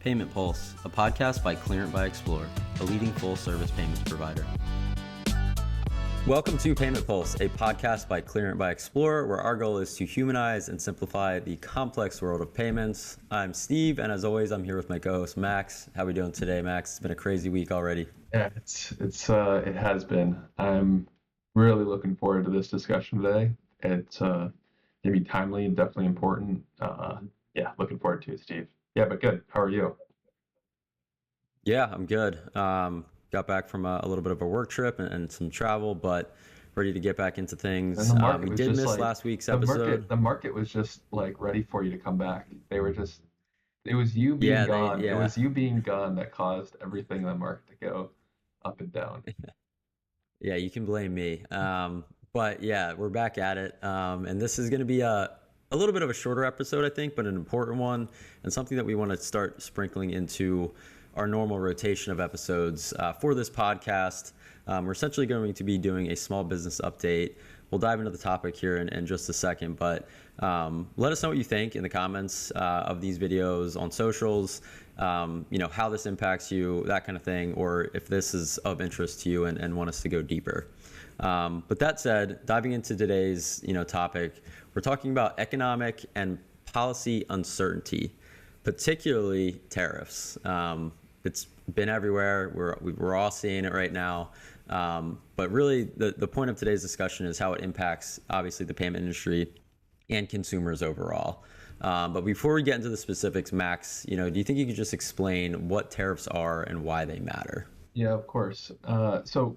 Payment Pulse, a podcast by Clearent by Xplor, a leading full-service payments provider. Welcome to Payment Pulse, a podcast by Clearent by Xplor, where our goal is to humanize and simplify the complex world of payments. I'm Steve, and as always, I'm here with my co-host Max. How are we doing today, Max? It's been a crazy week already. Yeah, it has been. I'm really looking forward to this discussion today. It's gonna be timely and definitely important. Yeah, looking forward to it, Steve. Yeah, but good. How are you? Yeah, I'm good. Got back from a little bit of a work trip and some travel, but ready to get back into And things. the market We was did just miss like last week's the market. episode. The market was just like ready for you to come back. They were just. It was you being Yeah, gone. It yeah. was you being gone that caused everything in the market to go up and down. Yeah, you can blame me. But yeah, we're back at it. And this is going to be a little bit of a shorter episode, I think, but an important one and something that we want to start sprinkling into our normal rotation of episodes for this podcast. We're essentially going to be doing a small business update. We'll dive into the topic here in just a second, but let us know what you think in the comments of these videos on socials. How this impacts you, that kind of thing, or if this is of interest to you and want us to go deeper. But that said, diving into today's topic, we're talking about economic and policy uncertainty, particularly tariffs. It's been everywhere. We're all seeing it right now. But really, the point of today's discussion is how it impacts, obviously, the payment industry and consumers overall. But before we get into the specifics, Max, do you think you could just explain what tariffs are and why they matter? Yeah, of course. So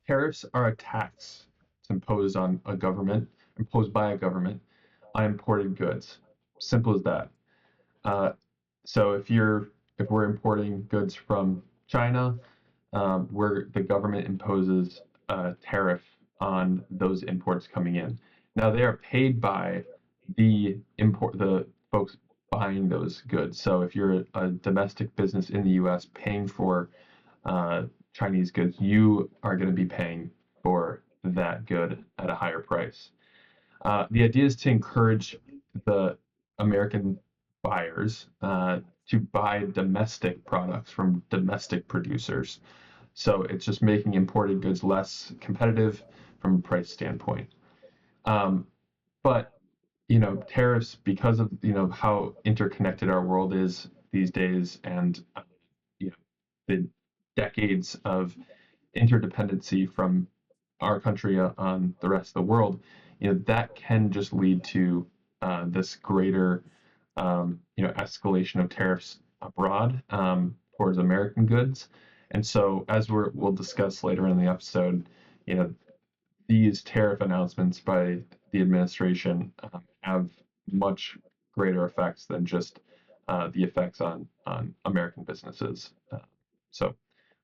tariffs are a tax. It's imposed by a government on imported goods. Simple as that. Uh, so if we're importing goods from China, where the government imposes a tariff on those imports coming in. Now they are paid by the folks buying those goods. So if you're a domestic business in the U.S. paying for uh, Chinese goods, you are going to be paying for that good at a higher price. The idea is to encourage the American buyers to buy domestic products from domestic producers. So it's just making imported goods less competitive from a price standpoint. Um, but tariffs, because of how interconnected our world is these days, and you know the decades of interdependency from our country on the rest of the world, that can just lead to this greater, escalation of tariffs abroad towards American goods. And so, as we'll discuss later in the episode, you know, these tariff announcements by the administration have much greater effects than just the effects on American businesses. So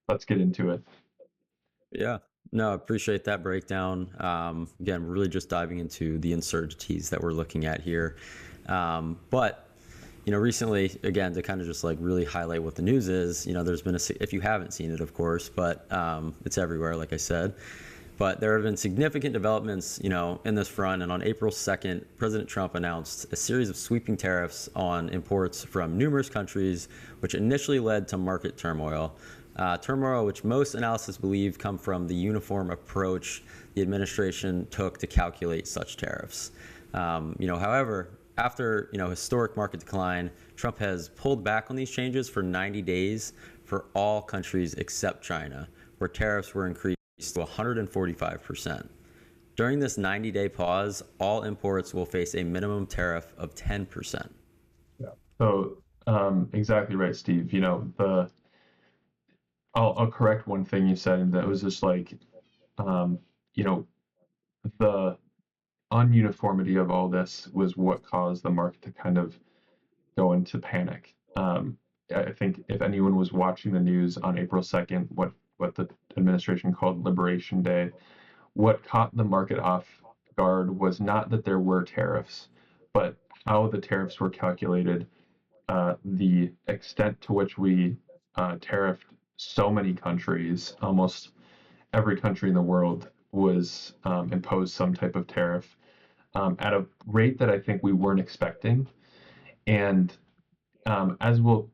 let's get into it. Yeah, no, I appreciate that breakdown. Again, we're really just diving into the uncertainties that we're looking at here. But recently, again, to kind of just like really highlight what the news is, there's been if you haven't seen it, of course, but it's everywhere, like I said. But there have been significant developments, in this front. And on April 2nd, President Trump announced a series of sweeping tariffs on imports from numerous countries, which initially led to market turmoil. Turmoil which most analysts believe come from the uniform approach the administration took to calculate such tariffs. However, after historic market decline, Trump has pulled back on these changes for 90 days for all countries except China, where tariffs were increased to 145%. During this 90-day pause, all imports will face a minimum tariff of 10%. Yeah. So exactly right, Steve. I'll correct one thing you said, and that was just like, um, you know, the ununiformity of all this was what caused the market to kind of go into panic. I think if anyone was watching the news on April 2nd, what the administration called Liberation Day, what caught the market off guard was not that there were tariffs, but how the tariffs were calculated, the extent to which we tariffed so many countries, almost every country in the world was imposed some type of tariff at a rate that I think we weren't expecting. And as we'll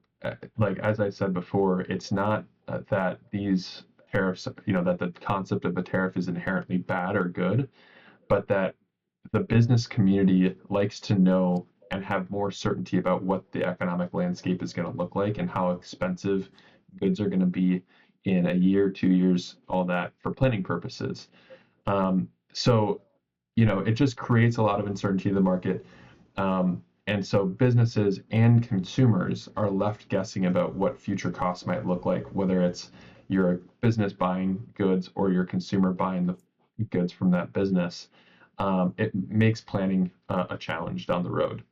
like as I said before, it's not that these tariffs, that the concept of a tariff is inherently bad or good, but that the business community likes to know and have more certainty about what the economic landscape is going to look like and how expensive goods are going to be in a year, 2 years, all that for planning purposes. So, it just creates a lot of uncertainty in the market. And so businesses and consumers are left guessing about what future costs might look like, whether it's you're a business buying goods or your consumer buying the goods from that business. It makes planning a challenge down the road.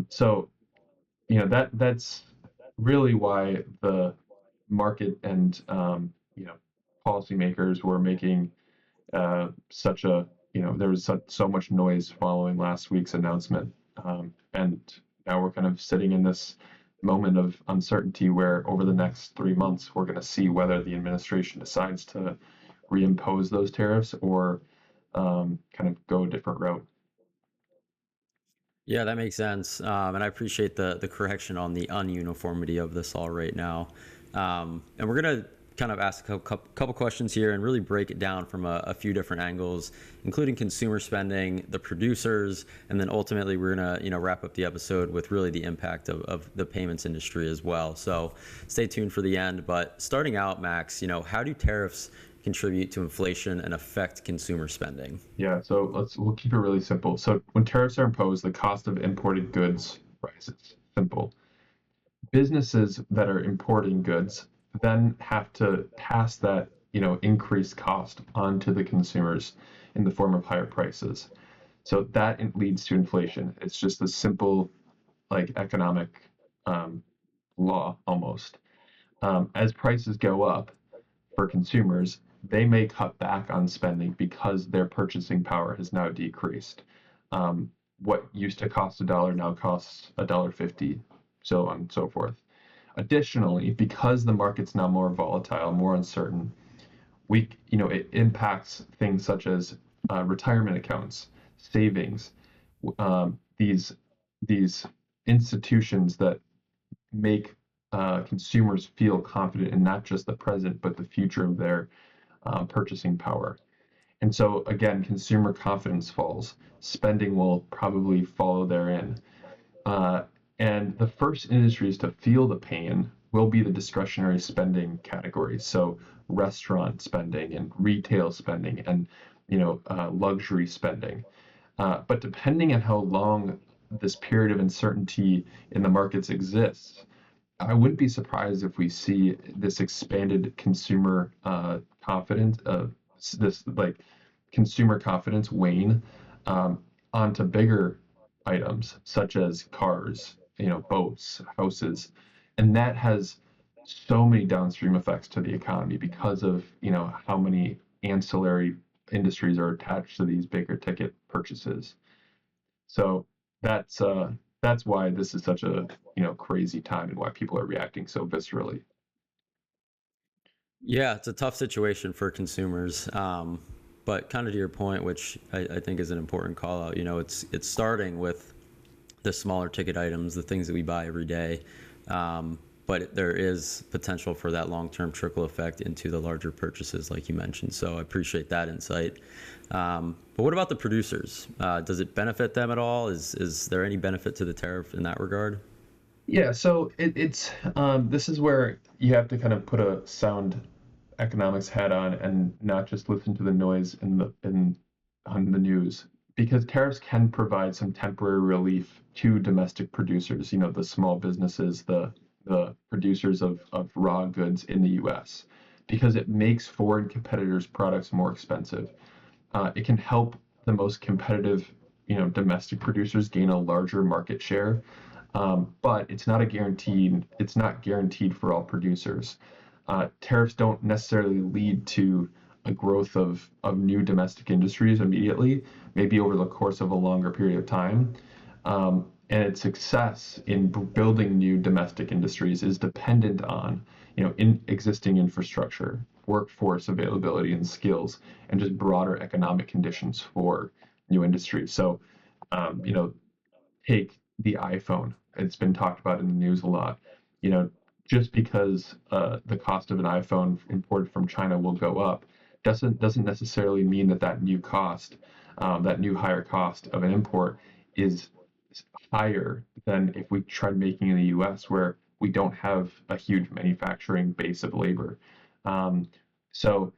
So that's really why the market and policymakers were making such a there was so much noise following last week's announcement, and now we're kind of sitting in this moment of uncertainty where over the next 3 months we're going to see whether the administration decides to reimpose those tariffs or kind of go a different route. Yeah, that makes sense. And I appreciate the correction on the ununiformity of this all right now. And we're going to kind of ask a couple questions here and really break it down from a few different angles, including consumer spending, the producers, and then ultimately we're going to wrap up the episode with really the impact of the payments industry as well. So stay tuned for the end. But starting out, Max, how do tariffs contribute to inflation and affect consumer spending? Yeah, so we'll keep it really simple. So when tariffs are imposed, the cost of imported goods rises. Simple. Businesses that are importing goods then have to pass that, increased cost onto the consumers in the form of higher prices. So that leads to inflation. It's just a simple, like economic um, law almost. As prices go up for consumers, they may cut back on spending because their purchasing power has now decreased. What used to cost a dollar now costs $1.50, so on and so forth. Additionally, because the market's now more volatile, more uncertain, it impacts things such as retirement accounts, savings, these institutions that make consumers feel confident in not just the present but the future of their purchasing power. And so again, consumer confidence falls. Spending will probably follow therein. Uh, and the first industries to feel the pain will be the discretionary spending categories. So restaurant spending and retail spending and luxury spending. But depending on how long this period of uncertainty in the markets exists, I wouldn't be surprised if we see this expanded consumer confidence, this like consumer confidence wane onto bigger items such as cars, boats, houses, and that has so many downstream effects to the economy because of how many ancillary industries are attached to these bigger ticket purchases. So that's that's why this is such a crazy time and why people are reacting so viscerally. Yeah, it's a tough situation for consumers. But kind of to your point, which I think is an important call out, it's starting with the smaller ticket items, the things that we buy every day. But there is potential for that long-term trickle effect into the larger purchases, like you mentioned. So I appreciate that insight. But what about the producers? Does it benefit them at all? Is there any benefit to the tariff in that regard? Yeah, so it's this is where you have to kind of put a sound economics hat on and not just listen to the noise on the news because tariffs can provide some temporary relief to domestic producers, the small businesses, the producers of raw goods in the US because it makes foreign competitors' products more expensive. It can help the most competitive, domestic producers gain a larger market share, but it's not a guaranteed. It's not guaranteed for all producers. Tariffs don't necessarily lead to a growth of new domestic industries immediately, maybe over the course of a longer period of time. And its success in building new domestic industries is dependent on, in existing infrastructure, workforce availability and skills, and just broader economic conditions for new industries. So, um, you know, take the iPhone. It's been talked about in the news a lot. you know, just because the cost of an iPhone imported from China will go up, doesn't necessarily mean that that new cost, that new higher cost of an import is higher than if we tried making in the U.S., where we don't have a huge manufacturing base of labor. Um, so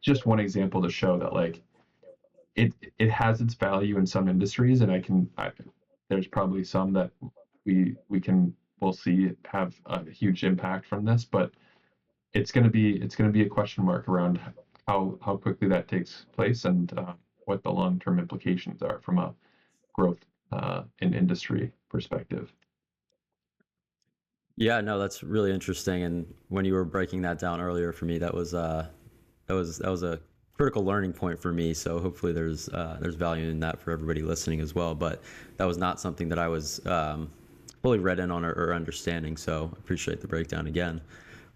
just one example to show that like it has its value in some industries, and there's probably some that we'll see have a huge impact from this, but it's gonna be a question mark around how quickly that takes place, and what the long term implications are from a growth in industry perspective. Yeah, no, that's really interesting. And when you were breaking that down earlier for me, that was a critical learning point for me. So hopefully there's value in that for everybody listening as well. But that was not something that I was fully read in on or understanding. So appreciate the breakdown again.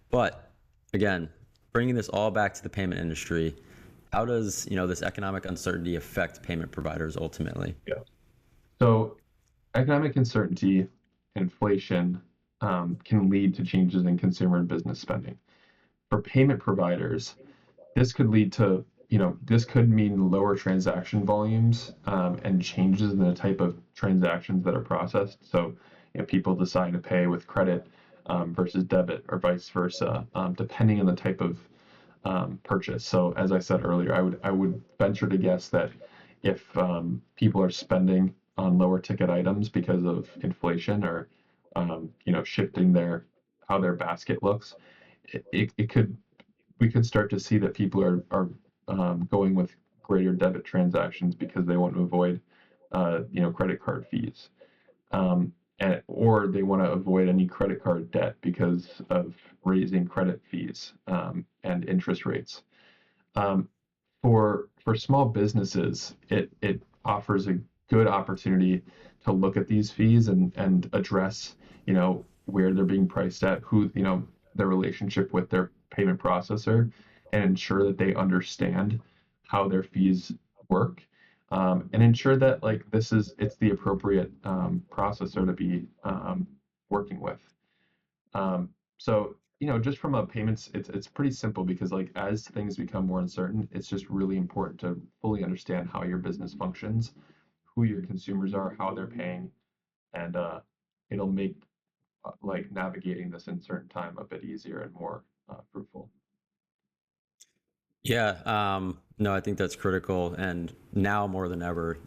But again, bringing this all back to the payment industry, how does this economic uncertainty affect payment providers ultimately? Yeah. So economic uncertainty, inflation, can lead to changes in consumer and business spending. For payment providers, this could mean lower transaction volumes, and changes in the type of transactions that are processed. So, people decide to pay with credit, versus debit, or vice versa, depending on the type of purchase. So, as I said earlier, I would venture to guess that if people are spending on lower ticket items because of inflation, or shifting their how their basket looks, it could we could start to see that people are going with greater debit transactions because they want to avoid credit card fees, or they want to avoid any credit card debt because of raising credit fees, and interest rates. Um, for small businesses, it offers a good opportunity to look at these fees and address, where they're being priced at, who, their relationship with their payment processor, and ensure that they understand how their fees work, and ensure that like it's the appropriate processor to be working with. So, just from a payments, it's pretty simple, because like as things become more uncertain, it's just really important to fully understand how your business functions, who your consumers are, how they're paying, and it'll make like navigating this uncertain time a bit easier and more fruitful. Yeah, no, I think that's critical. And now more than ever,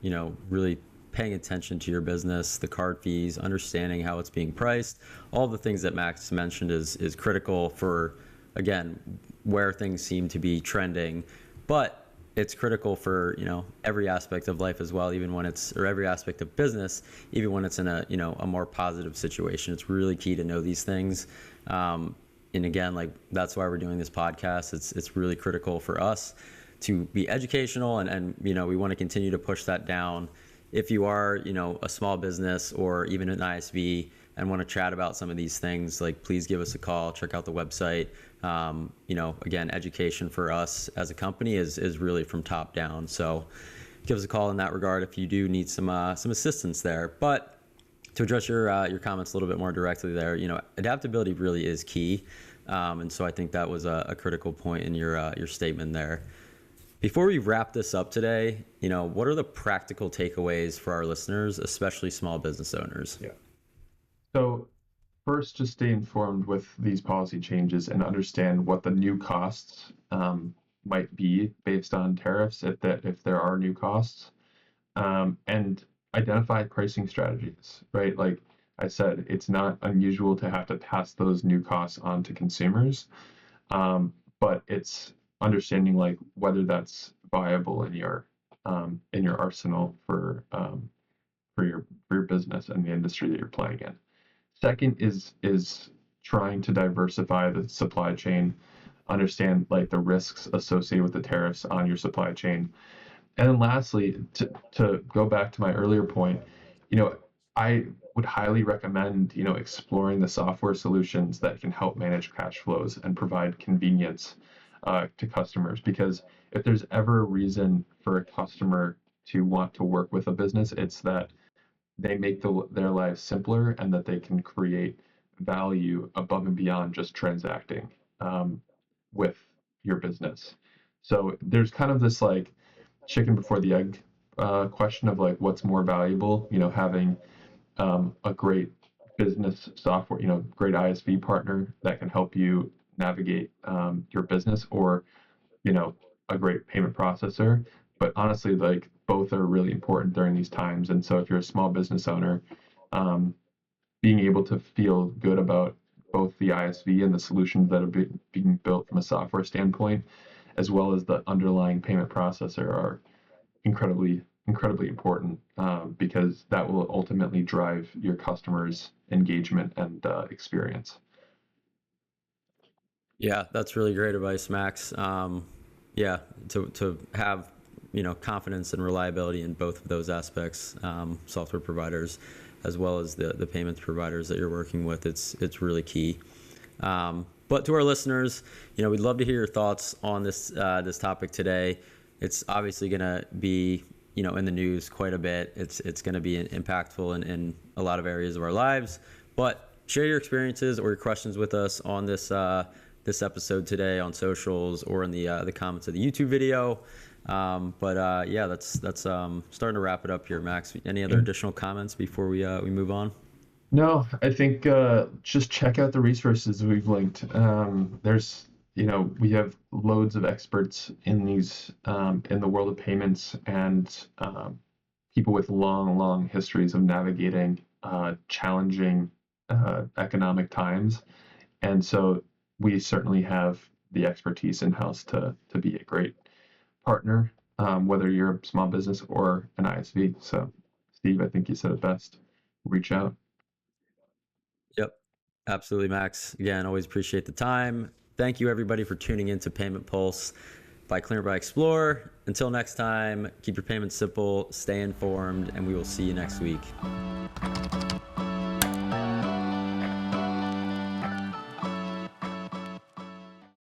really paying attention to your business, the card fees, understanding how it's being priced, all the things that Max mentioned is critical for, again, where things seem to be trending. But it's critical for, every aspect of life as well, even when or every aspect of business, even when it's in a more positive situation. It's really key to know these things. And again, like that's why we're doing this podcast. It's really critical for us to be educational, and we want to continue to push that down. If you are a small business or even an ISV and want to chat about some of these things, like please give us a call, check out the website. Again, education for us as a company is really from top down. So give us a call in that regard if you do need some assistance there. But to address your comments a little bit more directly there, adaptability really is key, and so I think that was a critical point in your statement there. Before we wrap this up today, what are the practical takeaways for our listeners, especially small business owners? Yeah. So first, just stay informed with these policy changes and understand what the new costs might be based on tariffs, if there are new costs, and identify pricing strategies, right? Like I said, it's not unusual to have to pass those new costs on to consumers, but it's understanding like whether that's viable in your arsenal for your business and the industry that you're playing in. Second is trying to diversify the supply chain, understand like the risks associated with the tariffs on your supply chain. And then lastly, to go back to my earlier point, you know, I would highly recommend, exploring the software solutions that can help manage cash flows and provide convenience to customers. Because if there's ever a reason for a customer to want to work with a business, it's that they make their lives simpler, and that they can create value above and beyond just transacting with your business. So there's kind of this like chicken before the egg question of like what's more valuable, having a great business software, great ISV partner that can help you navigate your business, or you know, a great payment processor. But honestly, like both are really important during these times. And so if you're a small business owner, um, being able to feel good about both the ISV and the solutions that are being built from a software standpoint, as well as the underlying payment processor, are incredibly important, because that will ultimately drive your customers' engagement and experience. Yeah, that's really great advice, Max. Yeah, to have confidence and reliability in both of those aspects, software providers as well as the payments providers that you're working with, it's really key. But to our listeners, we'd love to hear your thoughts on this topic today. It's obviously going to be in the news quite a bit. It's going to be impactful in a lot of areas of our lives. But share your experiences or your questions with us on this episode today on socials or in the comments of the YouTube video. Yeah, that's starting to wrap it up here, Max. Any other additional comments before we move on? No, I think just check out the resources we've linked. We have loads of experts in in the world of payments, and people with long histories of navigating challenging economic times. And so we certainly have the expertise in-house to be a great partner, whether you're a small business or an ISV. So, Steve, I think you said it best. Reach out. Yep, absolutely, Max. Again, always appreciate the time. Thank you, everybody, for tuning in to Payment Pulse by Clearent by Xplor. Until next time, keep your payments simple, stay informed, and we will see you next week.